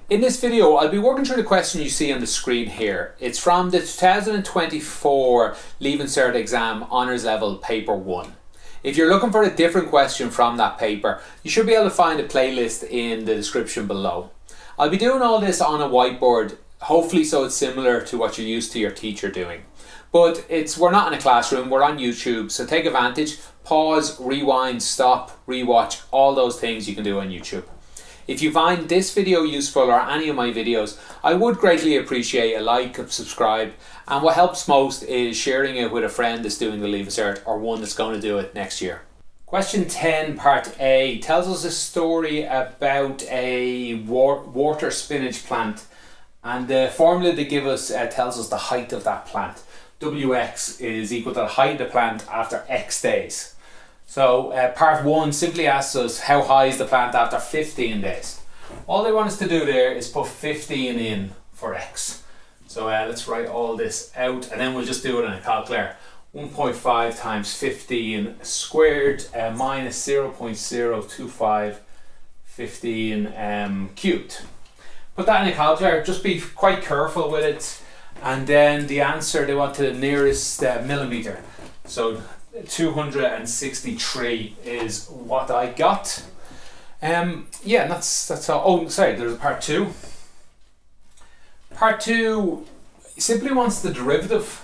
In this video, I'll be working through the question you see on the screen here. It's from the 2024 Leaving Cert exam Honours Level Paper 1. If you're looking for a different question from that paper, you should be able to find a playlist in the description below. I'll be doing all this on a whiteboard, hopefully so it's similar to what you're used to your teacher doing. But we're not in a classroom, we're on YouTube, so take advantage, pause, rewind, stop, rewatch, all those things you can do on YouTube. If you find this video useful or any of my videos, I would greatly appreciate a like, a subscribe, and what helps most is sharing it with a friend that's doing the Leaving Cert or one that's going to do it next year. Question 10, part A, tells us a story about a water spinach plant, and the formula they give us tells us the height of that plant. Wx is equal to the height of the plant after X days. So part 1 simply asks us how high is the plant after 15 days. All they want us to do there is put 15 in for X. So let's write all this out and then we'll just do it in a calculator. 1.5 times 15 squared minus 0.025 15 cubed. Put that in a calculator, just be quite careful with it. And then the answer, they want to the nearest millimetre. So 263 is what I got. Yeah, that's all. Oh, sorry, there's a part 2. Part 2 simply wants the derivative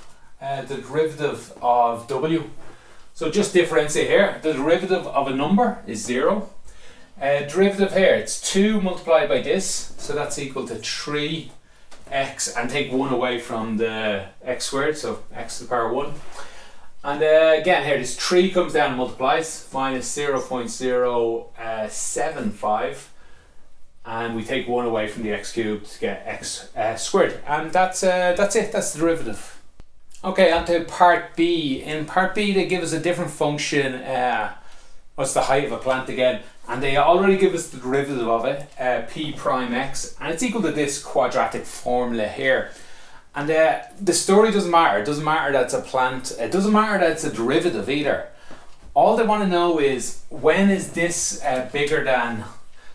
of W. So just differentiate here. The derivative of a number is 0. Derivative here, it's 2 multiplied by this, so that's equal to 3x, and take 1 away from the x squared, so x to the power 1. And again here, this 3 comes down and multiplies, minus 0.075, and we take 1 away from the x cubed to get x squared. And that's it, that's the derivative. Okay, on to part B. In part B they give us a different function, what's the height of a plant again, and they already give us the derivative of it, p prime x, and it's equal to this quadratic formula here. And the story doesn't matter. It doesn't matter that it's a plant. It doesn't matter that it's a derivative either. All they want to know is when is this bigger than,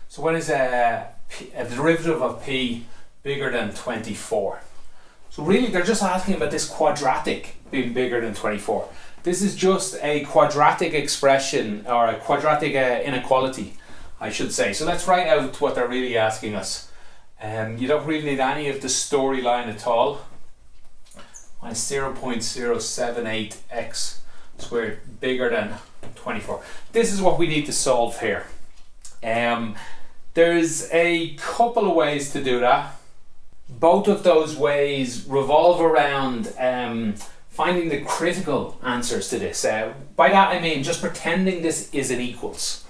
so when is a derivative of p bigger than 24? So really they're just asking about this quadratic being bigger than 24. This is just a quadratic expression, or a quadratic inequality, I should say. So let's write out what they're really asking us. You don't really need any of the storyline at all. Minus 0.078x squared bigger than 24. This is what we need to solve here. There's a couple of ways to do that. Both of those ways revolve around finding the critical answers to this. By that I mean just pretending this is an equals.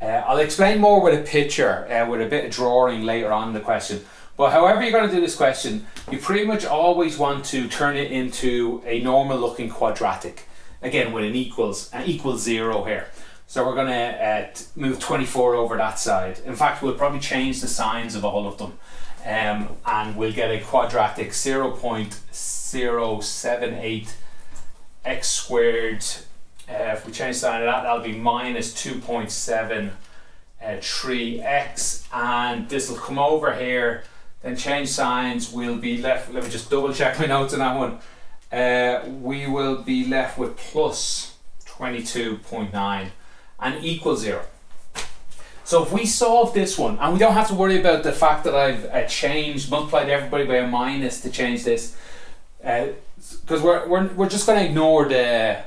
I'll explain more with a picture, with a bit of drawing later on in the question. But however you're going to do this question, you pretty much always want to turn it into a normal looking quadratic. Again, with an equals 0 here. So we're going to move 24 over that side. In fact, we'll probably change the signs of all of them. And we'll get a quadratic 0.078 x squared. If we change the sign of that, that'll be minus 2.73x, and this will come over here, then change signs, we'll be left, let me just double check my notes on that one, we will be left with plus 22.9 and equal 0. So if we solve this one, and we don't have to worry about the fact that I've multiplied everybody by a minus to change this, because we're just going to ignore the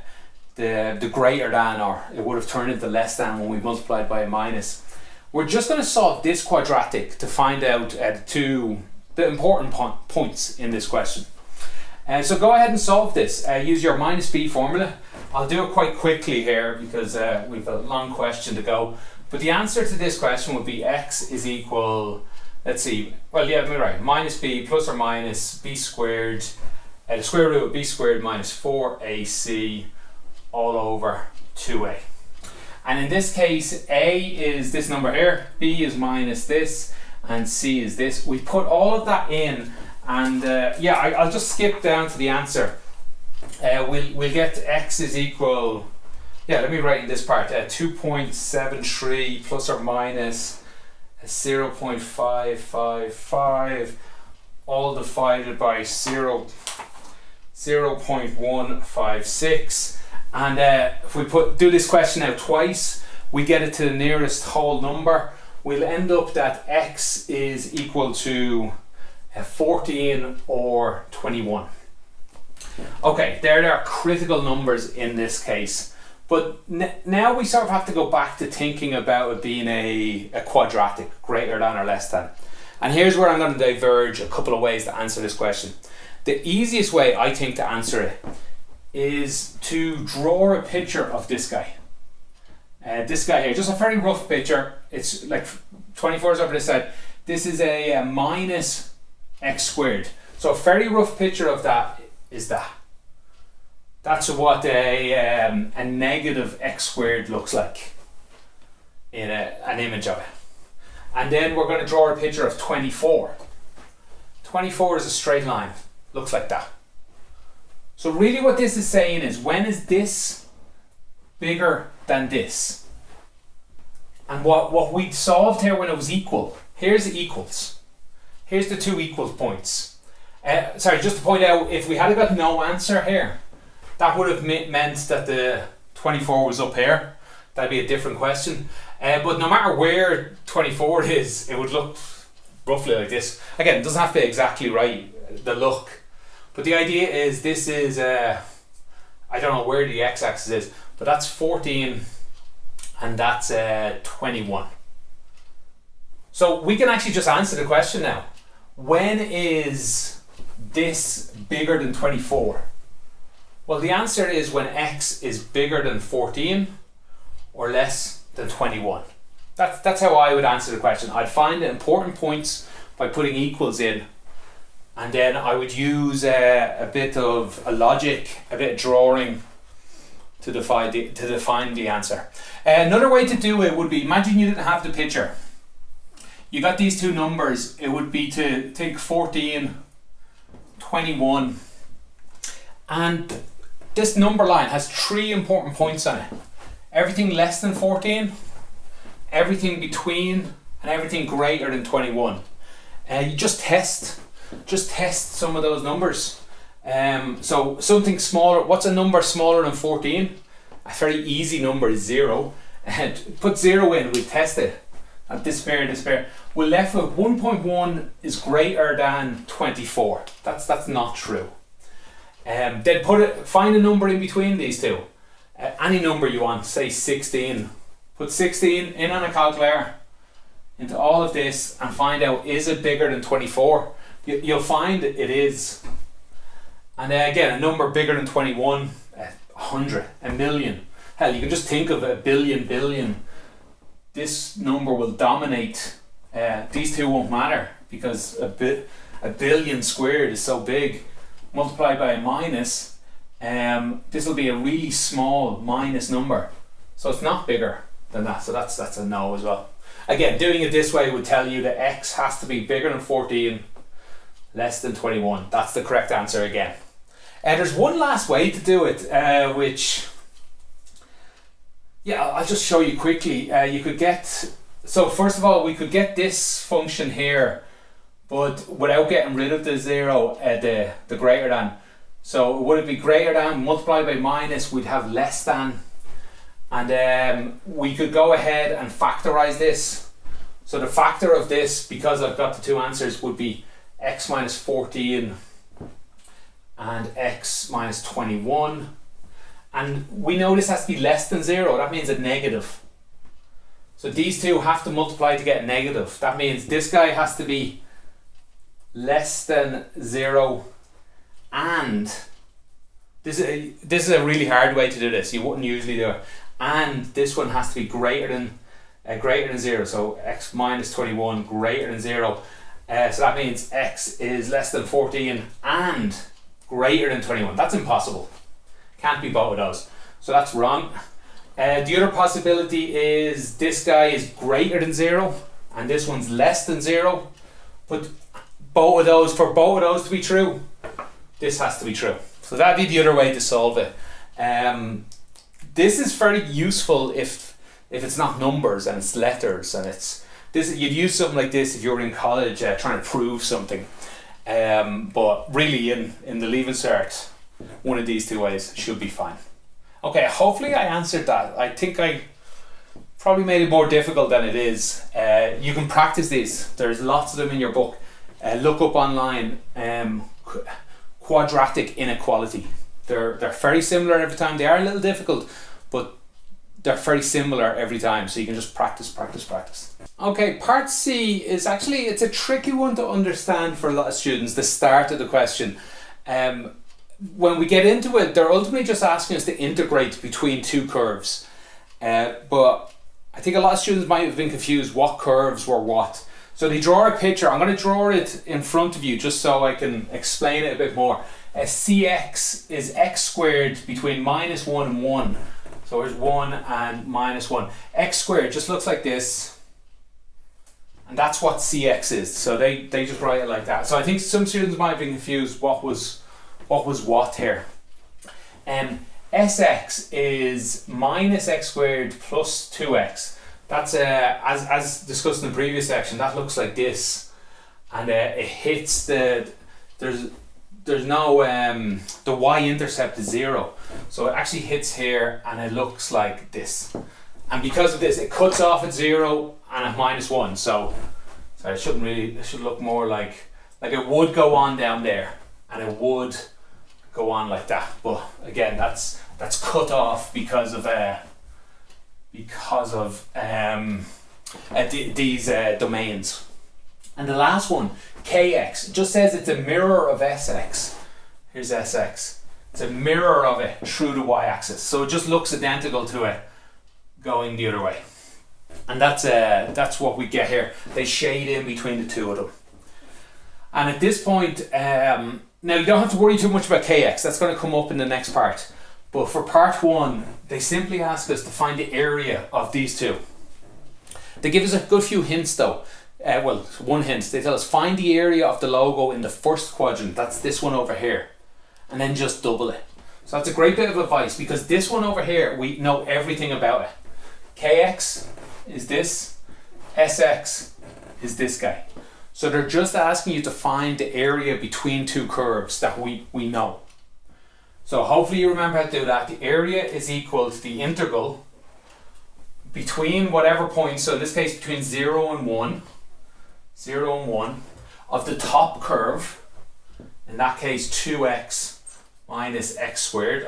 greater than, or it would have turned into less than when we multiplied by a minus. We're just going to solve this quadratic to find out the important points in this question. So go ahead and solve this. Use your minus b formula. I'll do it quite quickly here because we've a long question to go. But the answer to this question would be x is equal, let's see, well yeah, let me write, minus b plus or minus b squared, the square root of b squared minus 4ac all over 2a. And in this case, a is this number here, b is minus this, and c is this. We put all of that in, and yeah, I'll just skip down to the answer. We'll get x is equal, yeah, let me write in this part, 2.73 plus or minus 0.555 all divided by 0.156, and if we do this question out twice, we get it to the nearest whole number. We'll end up that x is equal to 14 or 21. Okay, there are critical numbers in this case, but now we sort of have to go back to thinking about it being a quadratic, greater than or less than. And here's where I'm going to diverge a couple of ways to answer this question. The easiest way I think to answer it is to draw a picture of this guy. This guy here, just a very rough picture. It's like 24 is over this side. This is a minus x squared. So a very rough picture of that is that. That's what a negative x squared looks like in an image of it. And then we're going to draw a picture of 24. 24 is a straight line. Looks like that. So really what this is saying is, when is this bigger than this? And what we solved here when it was equal, here's the equals. Here's the two equals points. Sorry, just to point out, if we had got no answer here, that would have meant that the 24 was up here. That'd be a different question. But no matter where 24 is, it would look roughly like this. Again, it doesn't have to be exactly right, the look. But the idea is, this is, I don't know where the x-axis is, but that's 14 and that's 21. So we can actually just answer the question now. When is this bigger than 24? Well, the answer is when x is bigger than 14 or less than 21. That's how I would answer the question. I'd find the important points by putting equals in, and then I would use a bit of a logic, a bit of drawing to define the answer. Another way to do it would be, imagine you didn't have the picture. You got these two numbers. It would be to think 14, 21, and this number line has three important points on it. Everything less than 14, everything between, and everything greater than 21. You just test some of those numbers. So something smaller, what's a number smaller than 14? A very easy number is 0. And put 0 in, we'll test it. And this pair. We're left with 1.1 is greater than 24. That's not true. Then find a number in between these two. Any number you want, say 16. Put 16 in on a calculator into all of this and find out, is it bigger than 24? You'll find it is. And again, a number bigger than 21, 100, a million. Hell, you can just think of a billion. This number will dominate. These two won't matter, because a billion squared is so big. Multiplied by a minus, this will be a really small minus number. So it's not bigger than that. So that's a no as well. Again, doing it this way would tell you that x has to be bigger than 14, less than 21. That's the correct answer again. There's one last way to do it, which, yeah, I'll just show you quickly. You could get, so first of all, we could get this function here, but without getting rid of the 0, the greater than. So would it be greater than multiplied by minus, we'd have less than. And we could go ahead and factorize this. So the factor of this, because I've got the two answers, would be x minus 14 and x minus 21. And we know this has to be less than 0. That means a negative. So these two have to multiply to get a negative. That means this guy has to be less than 0, and this is a really hard way to do this. You wouldn't usually do it. And this one has to be greater than 0. So x minus 21 greater than 0. So that means x is less than 14 and greater than 21. That's impossible. Can't be both of those. So that's wrong. The other possibility is this guy is greater than 0 and this one's less than 0. But for both of those to be true, this has to be true. So that'd be the other way to solve it. This is very useful if it's not numbers and it's letters and it's you'd use something like this if you were in college trying to prove something. But really in the Leaving Cert, one of these two ways should be fine. Okay, hopefully I answered that. I think I probably made it more difficult than it is. You can practice these. There's lots of them in your book. Look up online quadratic inequality. They're very similar every time. They are a little difficult, but they're very similar every time. So you can just practice. Okay, part C is actually, it's a tricky one to understand for a lot of students, the start of the question. When we get into it, they're ultimately just asking us to integrate between two curves. But I think a lot of students might have been confused what curves were what. So they draw a picture. I'm going to draw it in front of you just so I can explain it a bit more. Cx is x squared between -1 and 1. So here's 1 and -1. X squared just looks like this. And that's what Cx is. So they just write it like that. So I think some students might have been confused what was what here. Sx is -x squared plus 2x. That's as discussed in the previous section, that looks like this. And it hits there's no the y-intercept is 0. So it actually hits here and it looks like this. And because of this, it cuts off at 0 and at -1. So it should look more like it would go on down there and it would go on like that. But again, that's cut off because of these domains. And the last one, Kx, just says it's a mirror of Sx. Here's Sx. It's a mirror of it through the y-axis. So it just looks identical to it going the other way. And that's what we get here. They shade in between the two of them. And at this point, now you don't have to worry too much about Kx. That's going to come up in the next part. But for part 1, they simply ask us to find the area of these two. They give us a good few hints though. Well, one hint. They tell us find the area of the logo in the first quadrant. That's this one over here. And then just double it. So that's a great bit of advice because this one over here, we know everything about it. Kx is this. Sx is this guy. So they're just asking you to find the area between two curves that we know. So hopefully you remember how to do that. The area is equal to the integral between whatever point, so in this case between 0 and 1, of the top curve, in that case 2x minus x squared.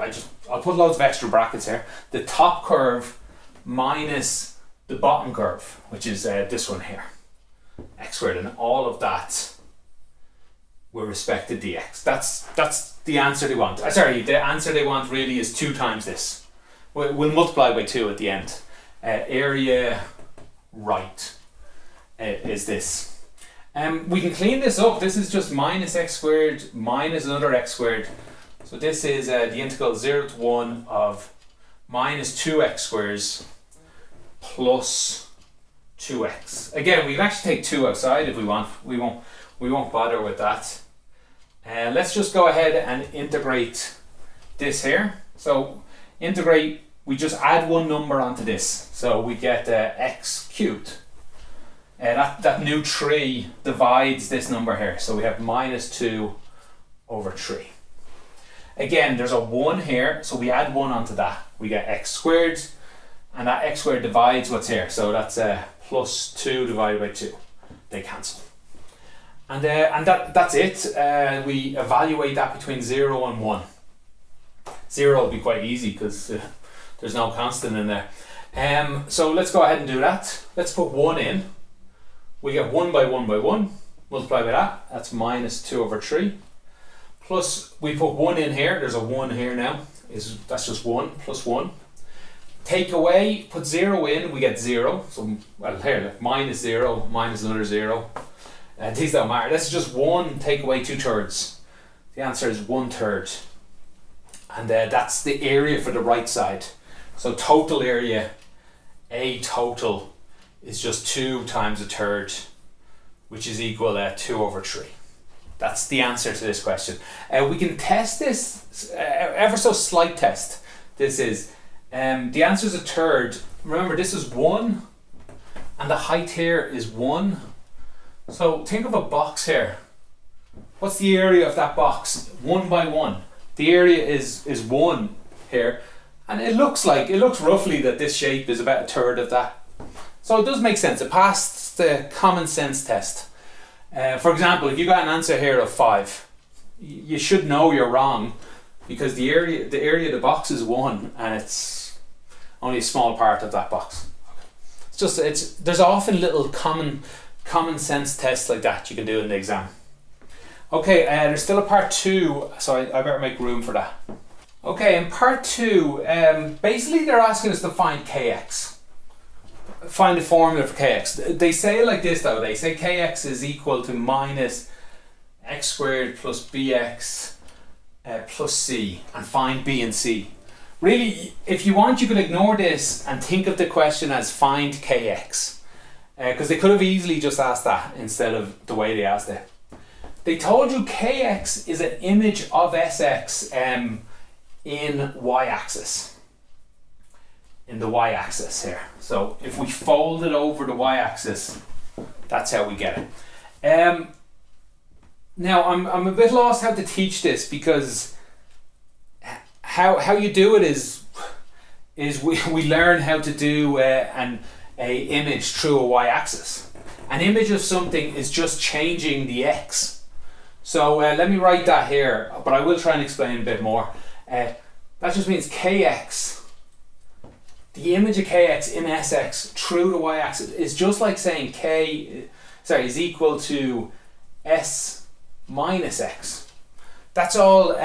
I'll put loads of extra brackets here. The top curve minus the bottom curve, which is this one here, x squared, and all of that with respect to dx. That's the answer they want. The answer they want really is 2 times this. We'll multiply by 2 at the end. Area right is this. We can clean this up. This is just minus x squared minus another x squared. So this is the integral 0 to 1 of minus 2x squares plus 2x. Again, we can actually take 2 outside if we want. We won't bother with that. Let's just go ahead and integrate this here. So integrate, we just add one number onto this. So we get x cubed. That new 3 divides this number here. So we have minus 2 over 3. Again, there's a 1 here, so we add 1 onto that. We get x squared, and that x squared divides what's here. So that's plus 2 divided by 2. They cancel. And that's it. We evaluate that between 0 and 1. 0 will be quite easy because there's no constant in there. So let's go ahead and do that. Let's put 1 in. We get 1 by 1 by 1. Multiply by that. That's minus 2 over 3. Plus, we put 1 in here. There's a 1 here now. That's just 1 plus 1. Take away, put 0 in, we get 0. So, well, here, minus 0, minus another 0. These don't matter. This is just 1 take away 2/3. The answer is 1/3. And that's the area for the right side. So total area, A total, is just 2 times 1/3, which is equal to 2 over 3. That's the answer to this question. We can test this, ever so slight test. This is, the answer is 1/3. Remember, this is 1 and the height here is 1. So think of a box here. What's the area of that box? 1 by 1. The area is 1 here, and it looks roughly that this shape is about a third of that. So it does make sense. It passed the common sense test. For example, if you got an answer here of 5, you should know you're wrong, because the area of the box is 1 and it's only a small part of that box. There's often little common sense tests like that you can do in the exam. Okay, there's still a part 2, so I better make room for that. Okay, in part 2, basically they're asking us to find kx. Find the formula for kx. They say it like this though, they say kx is equal to minus x squared plus bx plus c, and find b and c. Really, if you want, you can ignore this and think of the question as find kx, because they could have easily just asked that instead of the way they asked it. They told you kx is an image of sx in y-axis. In the y-axis here. So if we fold it over the y-axis, that's how we get it. Now I'm a bit lost how to teach this, because how you do it is we learn how to do an image through a y-axis. An image of something is just changing the x. So let me write that here, but I will try and explain a bit more. That just means kx, the image of kx in sx through the y-axis is just like saying is equal to s minus x. That's all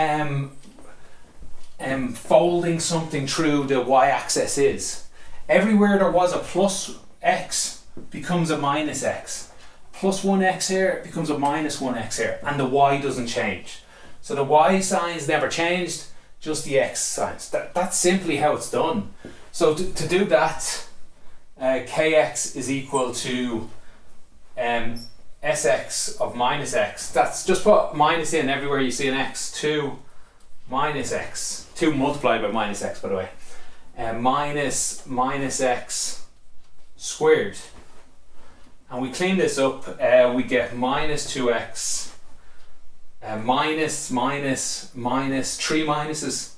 folding something through the y-axis is. Everywhere there was a plus x becomes a minus x. Plus 1x here becomes a minus 1x here, and the y doesn't change. So the y signs never changed, just the x signs. That's simply how it's done. So to do that, kx is equal to sx of minus x. That's just put minus in everywhere you see an x. 2 minus x. 2 multiplied by minus x, by the way. Minus x squared. And we clean this up, we get minus 2x, minus 3 minuses,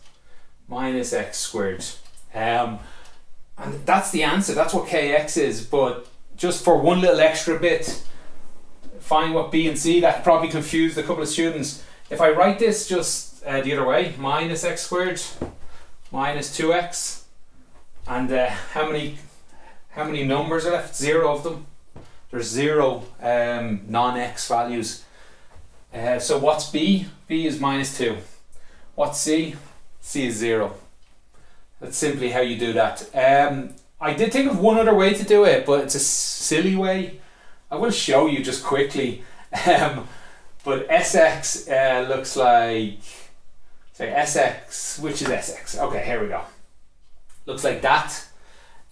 minus x squared. And that's the answer, that's what kx is. But just for one little extra bit, find what b and c, that probably confused a couple of students. If I write this just the other way, minus x squared, minus 2x, and how many numbers are left? 0 of them. There's 0 non-x values. So what's b? b is minus 2. What's c? c is 0. That's simply how you do that. I did think of one other way to do it, but it's a silly way. I will show you just quickly. But sx looks like, say sx, which is sx? Okay, here we go. Looks like that.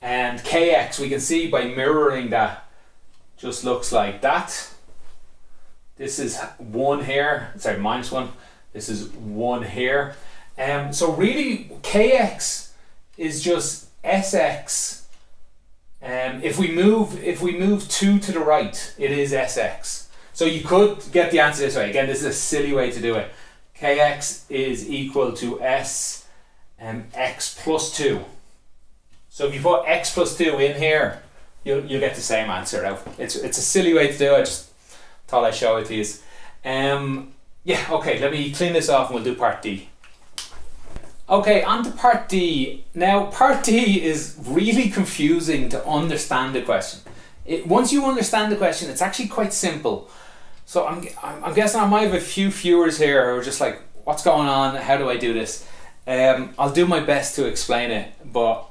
And kx, we can see by mirroring that, just looks like that. This is 1 here, sorry, minus 1. This is 1 here. So really, kx is just sx. If we move 2 to the right, it is sx. So you could get the answer this way. Again, this is a silly way to do it. Kx is equal to s x plus 2. So if you put x plus 2 in here, you'll get the same answer out. It's a silly way to do it. I just thought I'd show it to you. Yeah, okay, let me clean this off and we'll do part D. Okay, on to part D. Now, part D is really confusing to understand the question. Once you understand the question, it's actually quite simple. So I'm guessing I might have a few viewers here who are just like, what's going on? How do I do this? I'll do my best to explain it, but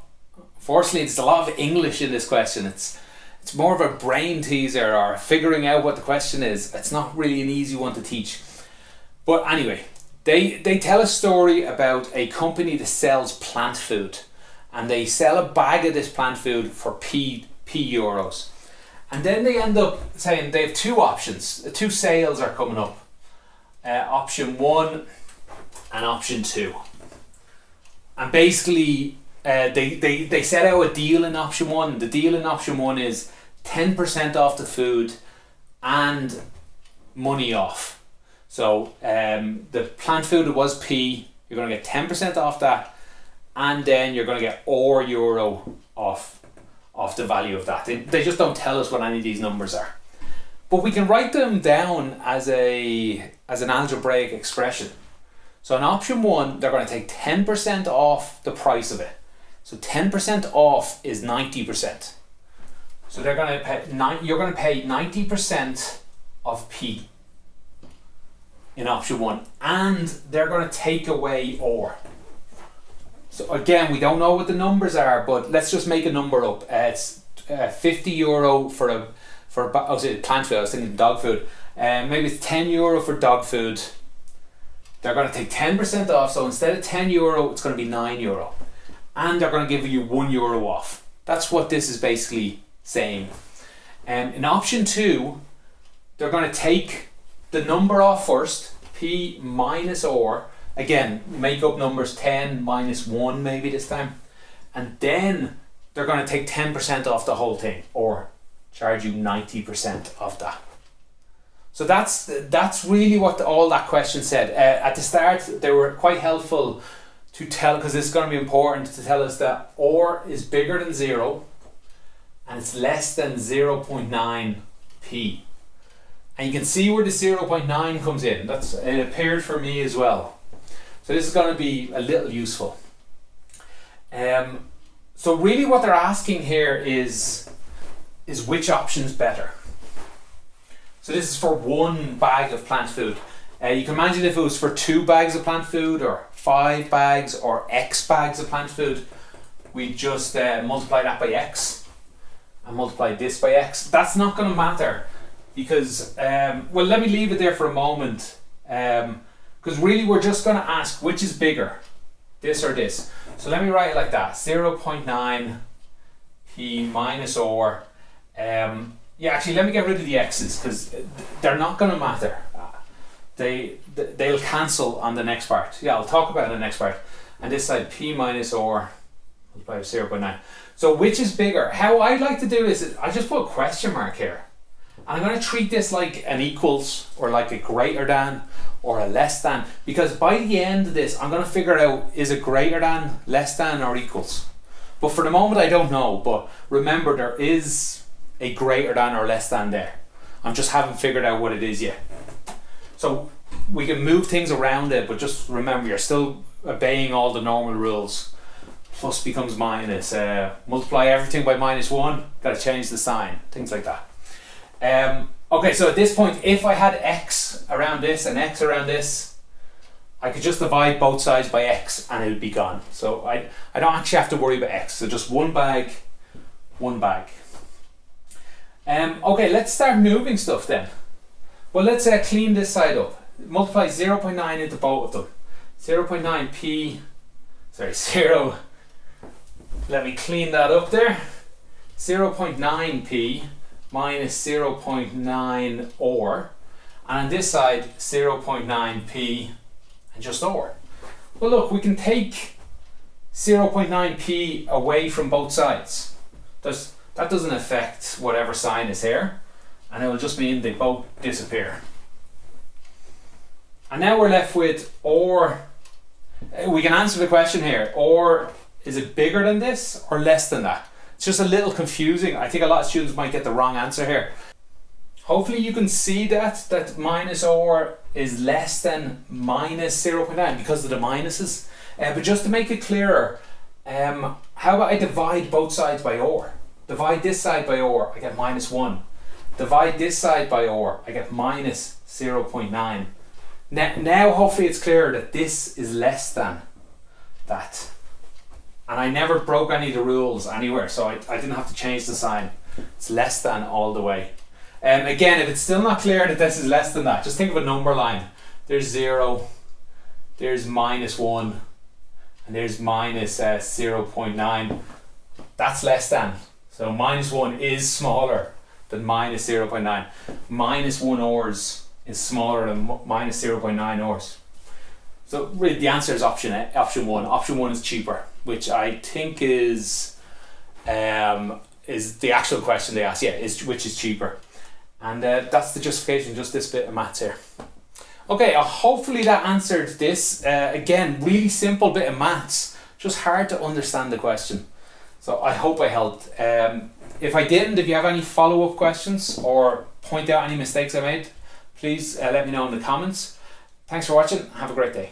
fortunately there's a lot of English in this question. It's more of a brain teaser or figuring out what the question is. It's not really an easy one to teach. But anyway, they tell a story about a company that sells plant food, and they sell a bag of this plant food for p euros. And then they end up saying they have two options. Two sales are coming up. Option 1 and option 2. And basically they set out a deal in option 1. The deal in option 1 is 10% off the food and money off. So the plant food was P, you're going to get 10% off that, and then you're going to get €4 off the value of that. They just don't tell us what any of these numbers are. But we can write them down as an algebraic expression. So in option 1, they're going to take 10% off the price of it. So 10% off is 90%. So they're going to pay you're going to pay 90% of P in option 1, and they're going to take away or. So again, we don't know what the numbers are, but let's just make a number up. It's €50 for plant food. I was thinking dog food. Maybe it's €10 for dog food. They're going to take 10% off, so instead of €10, it's going to be €9, and they're going to give you €1 off. That's what this is basically saying. In option 2, they're going to take the number off first, P minus or. Again, make up numbers, 10 minus 1 maybe this time. And then they're going to take 10% off the whole thing, or charge you 90% of that. So that's really what all that question said. At the start, they were quite helpful to tell, because it's going to be important to tell us that or is bigger than 0 and it's less than 0.9 P. And you can see where the 0.9 comes in. It appeared for me as well. So this is going to be a little useful. So really what they're asking here is which option's better. So this is for 1 bag of plant food. You can imagine if it was for 2 bags of plant food, or 5 bags, or X bags of plant food, we just multiply that by X and multiply this by X. That's not going to matter because, well, let me leave it there for a moment. Because really we're just going to ask which is bigger, this or this. So let me write it like that, 0.9 P minus or. Yeah, actually let me get rid of the x's because they're not going to matter. They'll cancel on the next part. Yeah, I'll talk about it in the next part. And this side, P minus or multiplied by 0.9. So which is bigger? How I like to do this is I just put a question mark here. And I'm going to treat this like an equals, or like a greater than, or a less than, because by the end of this I'm going to figure out, is it greater than, less than, or equals. But for the moment I don't know, but remember there is a greater than or less than there. I just haven't figured out what it is yet. So we can move things around it, but just remember you're still obeying all the normal rules. Plus becomes minus, multiply everything by -1, got to change the sign, things like that. Okay, so at this point, if I had x around this and x around this, I could just divide both sides by x and it would be gone. So I don't actually have to worry about x. So just 1 bag, 1 bag. Okay, let's start moving stuff then. Well, let's clean this side up. Multiply 0.9 into both of them. 0.9 p, sorry, 0. Let me clean that up there. 0.9 p minus 0.9 or, and on this side 0.9 p and just or. Well look, we can take 0.9 p away from both sides. That doesn't affect whatever sign is here, and it will just mean they both disappear. And now we're left with or. We can answer the question here, or is it bigger than this or less than that? It's just a little confusing. I think a lot of students might get the wrong answer here. Hopefully you can see that minus or is less than minus 0.9 because of the minuses. But just to make it clearer, how about I divide both sides by or? Divide this side by or, I get -1. Divide this side by or, I get minus 0.9. Now hopefully it's clear that this is less than that. And I never broke any of the rules anywhere, so I didn't have to change the sign. It's less than all the way. Again, if it's still not clear that this is less than that, just think of a number line. There's 0, there's -1, and there's minus 0.9. That's less than. So -1 is smaller than minus 0.9. -1 ors is smaller than minus 0.9 ors. So really the answer is option 1. Option 1 is cheaper, which I think is is the actual question they ask. Yeah, which is cheaper. And that's the justification, just this bit of maths here. Okay, hopefully that answered this. Again, really simple bit of maths, just hard to understand the question. So I hope I helped. If I didn't, if you have any follow-up questions or point out any mistakes I made, please let me know in the comments. Thanks for watching. Have a great day.